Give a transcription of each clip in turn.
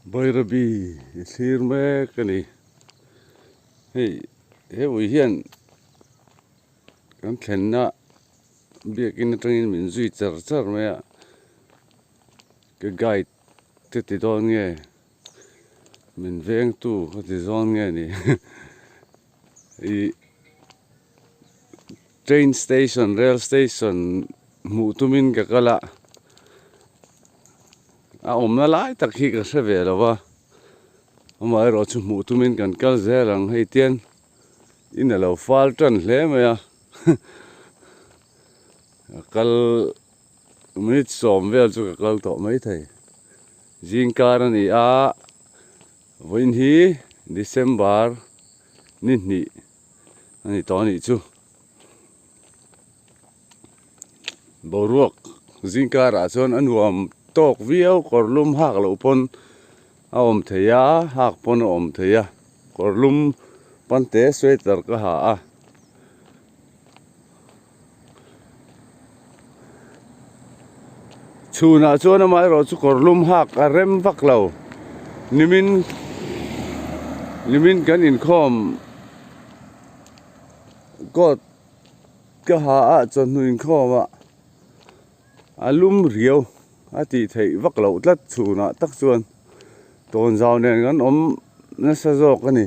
Bayrabi sir me kani he ui hian kan thlenna biakin atangin min zui char me a ke guide te ti don nge min veng tu ka ti zon nge ni i train station rail station mu tumin ka kala a omna lai tak hi ka se ve lawa amai ro chu mu tumin kan kal zelang hei tian in alo fal tan hle me a kal minit som vel chu ka kal to mai thei jingkar ani a voin hi December ni ani to ni chu boruak jingkar a chon anuam tok viau korlum hak lo pon a om theya hak pon om theya korlum pante sweater ka ha a chuna chona mai ro chu korlum hak a rem vak lo nimin kan in khom got ka ha a chon nu in khom a alum riau ati thei vak lo tlat chuna tak chuan ton zaw nen kan om na sa jok ani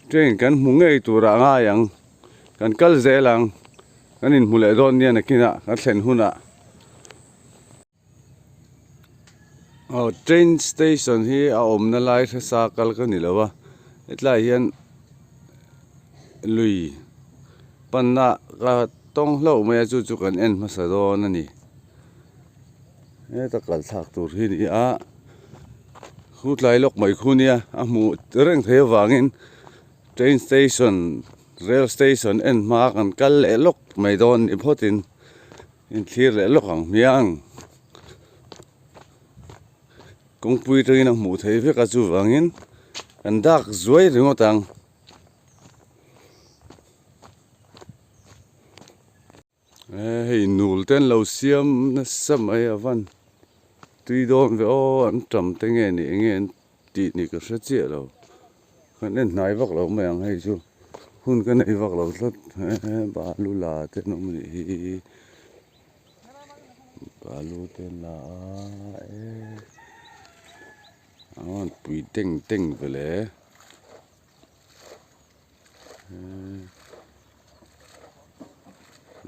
train kan hmungei tura nga yang kan kal zelang kan in hmule don nia nakina kan thlen huna train station hi a omna lai sa kal ka ni lawa etlai hian lui panna ka tong hlo mai chu chu kan en ma sa don ani ta kal thak tur hi ni a khut lai lok mai khunia a mu reng the wangin train station rail station en ma kan kal le lok mai don i photin in thlir le lok ang miang kongpui tangin a mu thei ve ka chu wangin kan dak zuai ringotang hei nul ten lo siam na sam ai avan tui don ve o an tam te nge ni nge ti ni ka sa che lo kan nen nai vak lo mai ang hei chu hun kan ei vak lo thot ba lu la te no ni ba lu te la an pui teng vele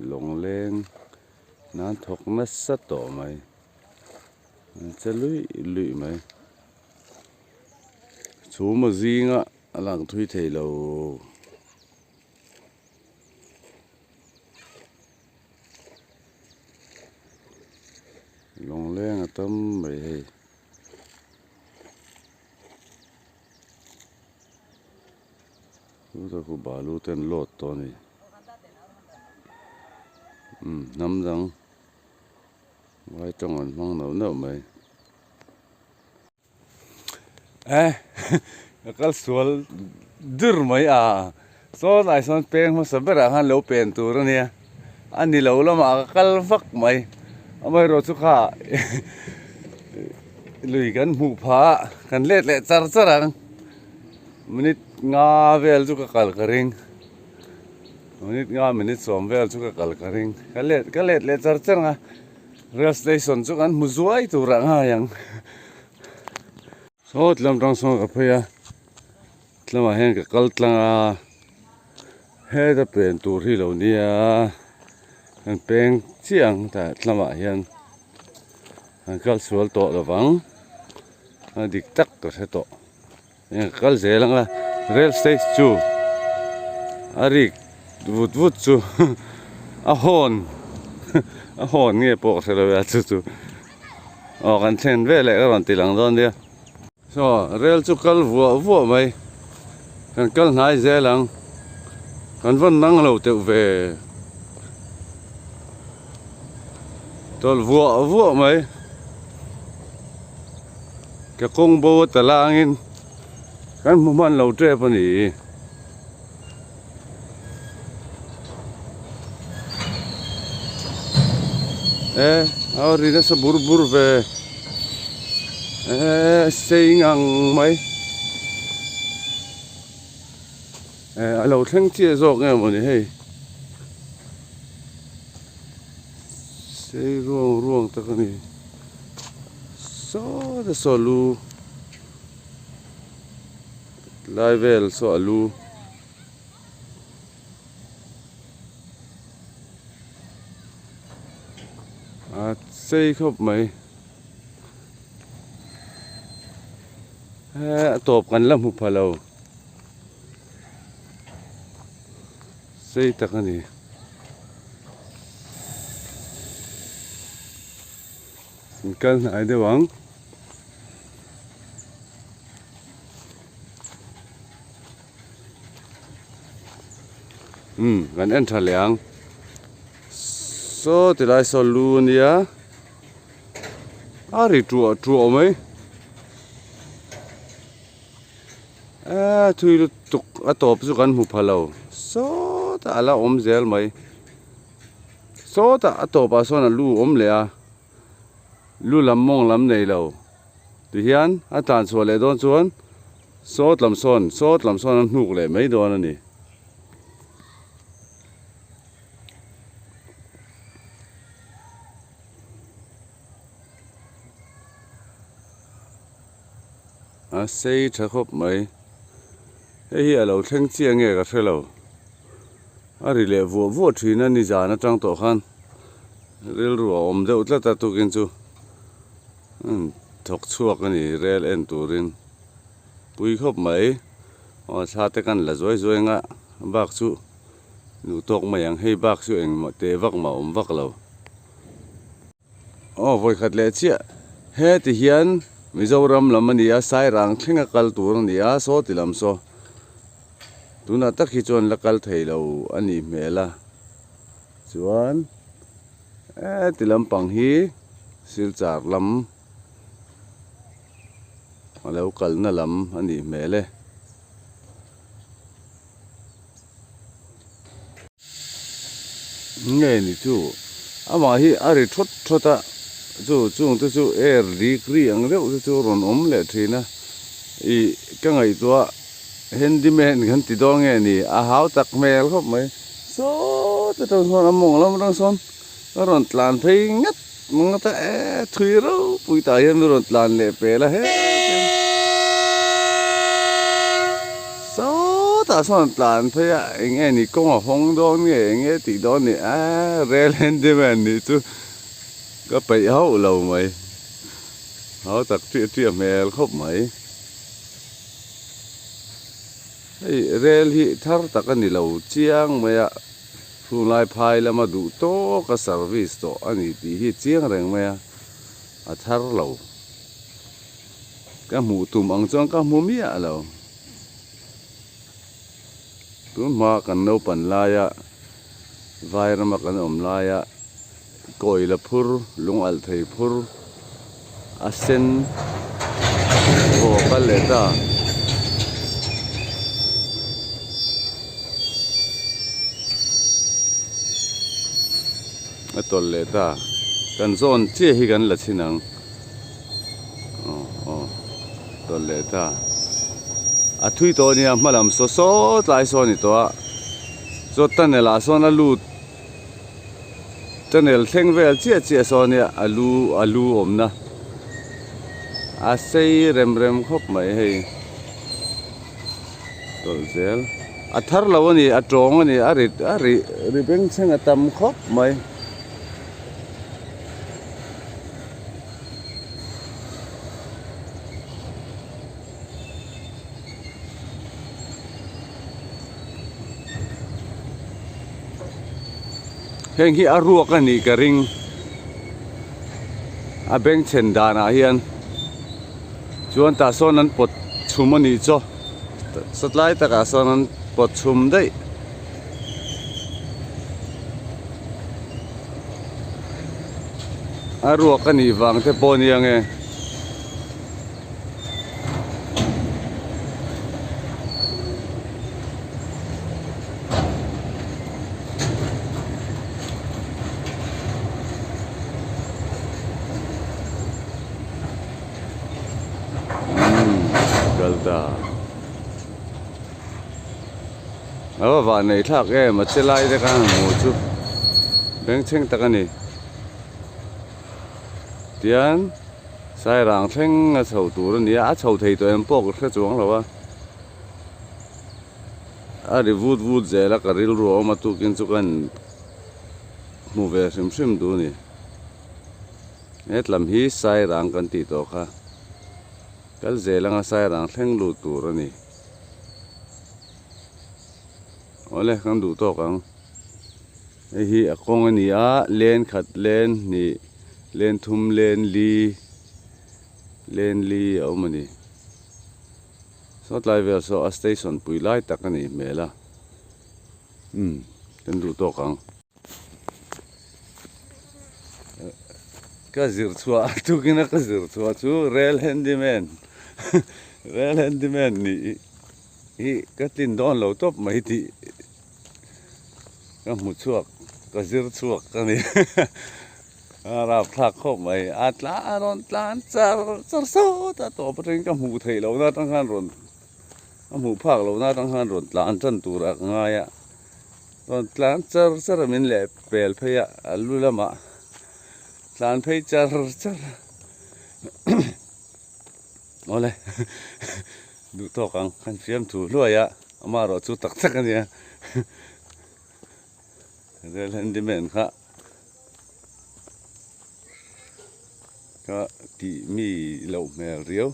long leng nan thok na sa to mai cha lui mai chu ma zinga alang thui thei lo long leng atam mai hei ta ku balu ten lot to ni nam dang vai trong on mang nấu mai kal sual dur mai a so nai son peng ma sabera han lo pen tur ania ani lo lama kal vak mai amai ro chu kha lui kan mu pha kan let le char charang minit nga vel chu ka kal karing minit som vel chu ka kal karing ka let le char charanga rail station chu kan muzuai tura nga yang so tlam tang so ka phaya tlama hen ka kal tlanga he da pen tur hi lo nia kan peng chiang ta tlama hian kan kal sual to lawang dik tak ka se to kal zelanga rail station chu arik vut chu a hon nge po se lo ya chu kan thlen ve le ka ron tilang don dia so rail chu kal vu mai kan kal nai zelang kan von nang lo te ve tol vu mai ka kong bo ta langin kan mu man lo tre pa ni auri na sa burbur ve xây ngang mấy lâu thằng chia rộng nghe mà này hay xây ruộng ruộng ta cái này số ta số lu lai vel số lu xây khóc mấy tộpกันลำหุบพะเราxây ta cái này cần ai đấy vắng gần ăn thà liang số thì lại số luôn đi á rồi chùa chùa mấy thui tục top su kan hu phalo so ta la zel mai so ta top so na lu le a lu lam mong lam nei lo ti hian a tan so le don chuan so lam son hnuk le mai don ani xây thà khop mai hi lo theng chiang nge ka thelo ari le vo thina ni jana tang to khan rel ru om de utla ta tu kin chu thok chuak ani rel en turin pui khop mai o cha te kan la zoi nga bak chu nu tok mayang hei bak chu eng ma te vak ma om vak lo o voi khat le chia he ti hian Mizoram lamania sai rang thinga kal tur nia so tilam so tuna takhi chon lakal theilo ani mela chuan tilam pang hi silchar lam alo kalna lam ani mele nge ni chu ama hi ari thota chu chung tu chu air ri ang reu chu ron om le thina I ka ngai tua handyman kan ti dong nge ni a hau tak mel khop mai so ta tong son among lam rang son ron tlan phei ngat mong ta thui ro pui ta yan ron tlan le pe la he so ta son tlan phei nge ni kong hong dong nge ti dong ni real handyman ni chuก็ไปเอาเราไหมเอาตักเตี้ยแมวครบไหมไอ้เรลที่ทักตักกันนี่เราเจียงไหมอะผู้ลายพายแล้วมาดูโต๊ะกับเซอร์วิสโต๊ะอันนี้ที่เจียงแรงไหมอะทักเราก็หมูตุ่มอังจังก็หมูเมียเราตุ่มมากันเอาปันลายอะไวร์มากันอมลายอะKoi la phur lung al thei phur asen o paleta atoleta kan zon che hi kan la chinang toleta athui to ni malam so tlai so ni to zo tanela so na lu Tanel theng vel chia so nia alu om na a sei rem khop mai hei tol zel a thar lawani a tong ani ari beng chang atam khop mai heng hi aruak ani ka ring a beng chen dana hian chuan ta son an pot chhum ani cho satlai taka son an pot chhum dei aruak ani wang te pon yang e kalta awa va nei thak e ma chelai de kan mu chu beng cheng takani tian sai rang thleng a chho tur ni a chho thei to em pok kha chuang lawa a ri vut vut zela ka ril ro ma tu kin chu kan mu ve sim du ni etlam hi sai rang kan ti to kha kal zelanga sai rang thleng lu tur ani ole kan du to kang hi a kong ani a len khat len ni len thum len li au mani so tlai vel so a station pui lai takani mela kan du to kang ka zir chua tu kina ka zir chua chu rail handyman rail handyman ni hi ka tin don lo top mai ti ka mu chuak ka zir chuak ka ni rap thak khop mai atla ron tlan char so ta to patring ka mu thei lo na tang han ron ka mu phak lo na tang han ron tlan chan tur ak nga ya ron tlan char min le pel pheya alulama tlan phei char ole du to kang kan fiam thu lo ya ama ro chu tak tak ani rail handyman kha ka ti mi lo mel rio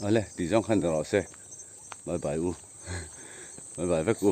ole ti jong khan ro se bye bye u bye bye vek u